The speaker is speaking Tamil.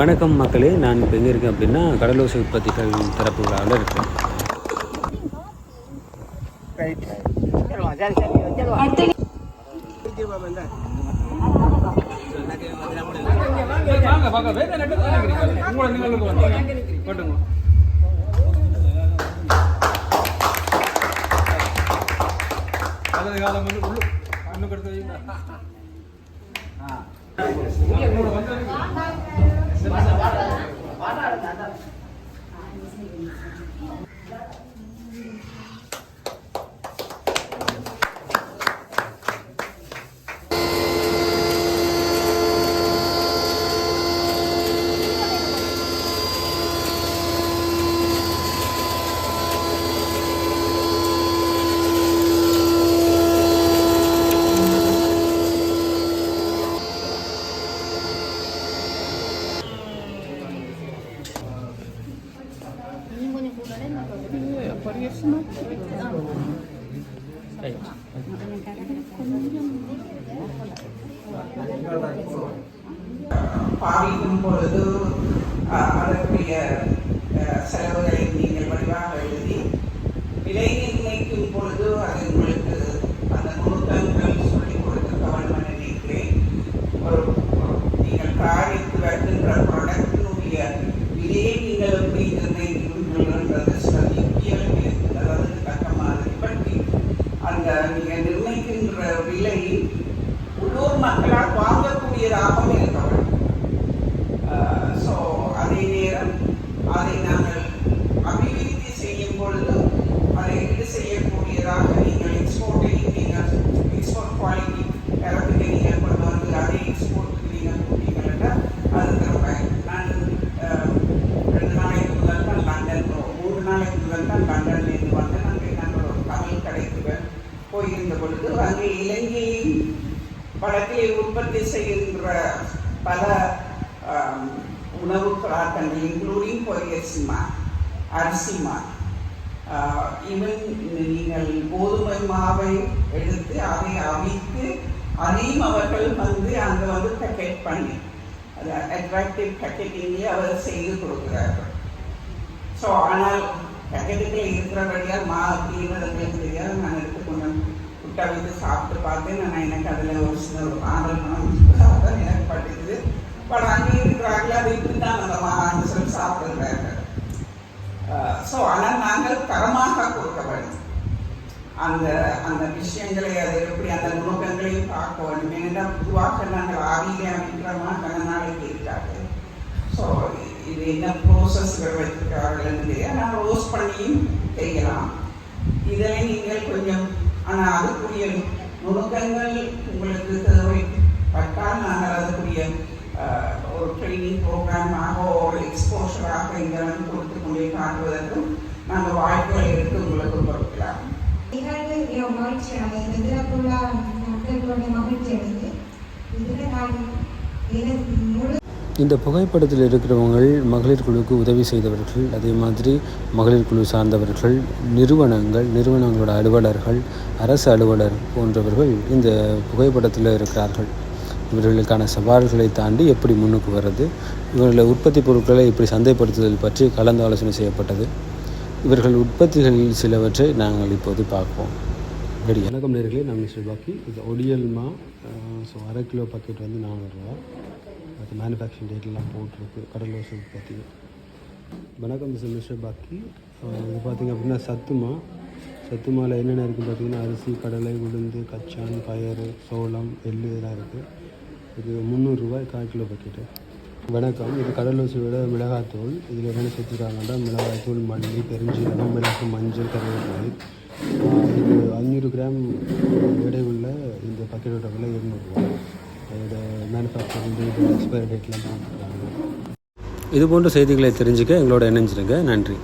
வணக்கம் மக்களே, நான் இப்போ எங்கே இருக்கேன் அப்படின்னா கடலோசை உற்பத்திகள் தரப்பு விழாவில் இருக்கேன். பாவிக்கும் பொழுது அதற்குரிய செலவுகளை நீங்கள் வடிவாக எழுதி விலை நிர்ணயிக்கும் பொழுது அது உங்களுக்கு அந்த நுணுக்கங்கள் சொல்லிக் கொடுக்க வேண்டும் என நினைக்கிறேன். ஒரு நீங்கள் தயாரித்து வருகின்ற ப்ராடக்டினுடைய விலையை நீங்கள் எப்படி நிர்ணயிக்கின்றீர்கள்ன்றது சில யுக்திகளும் இருக்குது. அதாவது தக்க மாதிரி பற்றி அந்த நீங்கள் நிர்ணயிக்கின்ற விலை உள்ளூர் மக்களால் வாங்கக்கூடியதாகவும் இருக்க வேண்டும். ஸோ அதே நேரம் அதை நாங்கள் அபிவிருத்தி செய்யும் பொழுது அதை ஈடு செய்யக்கூடியதாக நீங்கள் எக்ஸ்போர்ட்டையும் நீங்கள் எக்ஸ்போர்ட் குவாலிட்டி தரத்துக்கு நீங்கள் கொண்டு வந்து அதே எக்ஸ்போர்ட்டுக்கு நீங்கள் கொடுத்தீங்கன்னா அது திரும்ப நான் 2 நாளைக்கு முதல் தான் லண்டன் 3 நாளைக்கு முதல் தான் லண்டன்லேருந்து வந்து நாங்கள் ஒரு தமிழ் கடைக்கு போயிருந்த பொழுது அங்கே இலங்கையின் வடக்கை உற்பத்தி செய்கின்ற பல உணவு பதார்த்தங்கள் இன்க்ளூடிங் பொரியசிமா அரிசிமா ஈவன் நீங்கள் கோதுமை மாவை எடுத்து அதை அவித்து அதையும் அவர்கள் வந்து அங்கே வந்து பேக்கெட் பண்ணி அது அட்ராக்டிவ் பேக்கெட்டிங்கே அவர் செய்து கொடுக்குறார்கள். ஸோ ஆனால் பேக்கெட்டுகள் இருக்கிறபடியால் மா அப்படிங்கிறது தெரியாது. நான் எடுத்துக்கொண்டு விட்டா வைத்து சாப்பிட்டு பார்த்தேன். நான் எனக்கு அதில் ஒரு சின்ன ஒரு ஆடல் மனம் எனக்கு பட்டுக்குது. பட் அங்கே இருக்கிறார்கள் அதை இப்படி தான் அந்த மாநிலம் சாப்பிடுறார்கள். ஸோ ஆனால் நாங்கள் தரமாக கொடுக்க வேண்டும். அந்த அந்த விஷயங்களை அதை எப்படி அந்த நுணுக்கங்களையும் பார்க்க வேண்டும். ஏனென்றால் பொதுவாக நாங்கள் ஆவியிலே அமைக்கிறோமா கன நாளைக்கு இருக்கார்கள். ஸோ இது என்ன ப்ரோசஸ்கள் வைத்திருக்கிறார்கள் தெரியாது. நான் ரோஸ் பண்ணியும் செய்யலாம். இதை நீங்கள் கொஞ்சம் ஆனால் அதுக்குரிய நுணுக்கங்கள் உங்களுக்கு தேவைப்பட்டால் நாங்கள் அதுக்குரிய ஒரு ட்ரைனிங் ப்ரோக்ராமாக ஒரு எக்ஸ்போஷராக இங்கே வந்து கொடுத்து கொண்டே காட்டுவதற்கும் நாங்கள் வாய்ப்புகளை எடுத்து உங்களுக்கு கொடுக்கலாம். இந்த புகைப்படத்தில் இருக்கிறவங்க மகளிர் குழுவுக்கு உதவி செய்தவர்கள், அதே மாதிரி மகளிர் குழு சார்ந்தவர்கள், நிறுவனங்களோட அலுவலர்கள், அரசு அலுவலர் போன்றவர்கள் இந்த புகைப்படத்தில் இருக்கிறார்கள். இவர்களுக்கான சவால்களை தாண்டி எப்படி முன்னுக்கு வர்றது, இவர்களை உற்பத்தி பொருட்களை எப்படி சந்தைப்படுத்துதல் பற்றி கலந்து ஆலோசனை செய்யப்பட்டது. இவர்கள் உற்பத்திகளில் சிலவற்றை நாங்கள் இப்போது பார்ப்போம். ரெடி. வணக்கம் நேர்களே, நான் மிஸ்டர் பாக்கி. இது ஒடியல்மா. ஸோ 1/2 கிலோ பாக்கெட் வந்து 400 ரூபா. அது மேனுஃபேக்சரிங் டேட்லாம் போட்டிருக்கு கடலோசை உற்பத்தி. வணக்கம் மிஸ்டர் பாக்கி. இது பார்த்திங்க அப்படின்னா சத்துமாவில் என்னென்ன இருக்குதுன்னு பார்த்திங்கன்னா அரிசி, கடலை, உளுந்து, கச்சான், பயறு, சோளம், எள்ளு இதெல்லாம் இருக்குது. இது 300 ரூபாய் 1/4 கிலோ பாக்கெட்டு. வணக்கம். இது கடலோசையோட மிளகாத்தூள். இதில் என்னென்ன சேர்த்துருக்காங்கன்னா மிளகாய்த்தூள், மல்லி, பெருஞ்சீரகம், மிளகு, மஞ்சள், கருவேப்பிலை. இது 500 கிராம் எடை உள்ள இந்த பாக்கெட்டோட விலை 200 ரூபா. அதோட மேனுஃபேக்சரிங் டேட், எக்ஸ்பைரி டேட்லாம் போட்டுருக்காங்க. இது போன்ற செய்திகளை தெரிஞ்சுக்க எங்களோட இணைஞ்சிருங்க. நன்றி.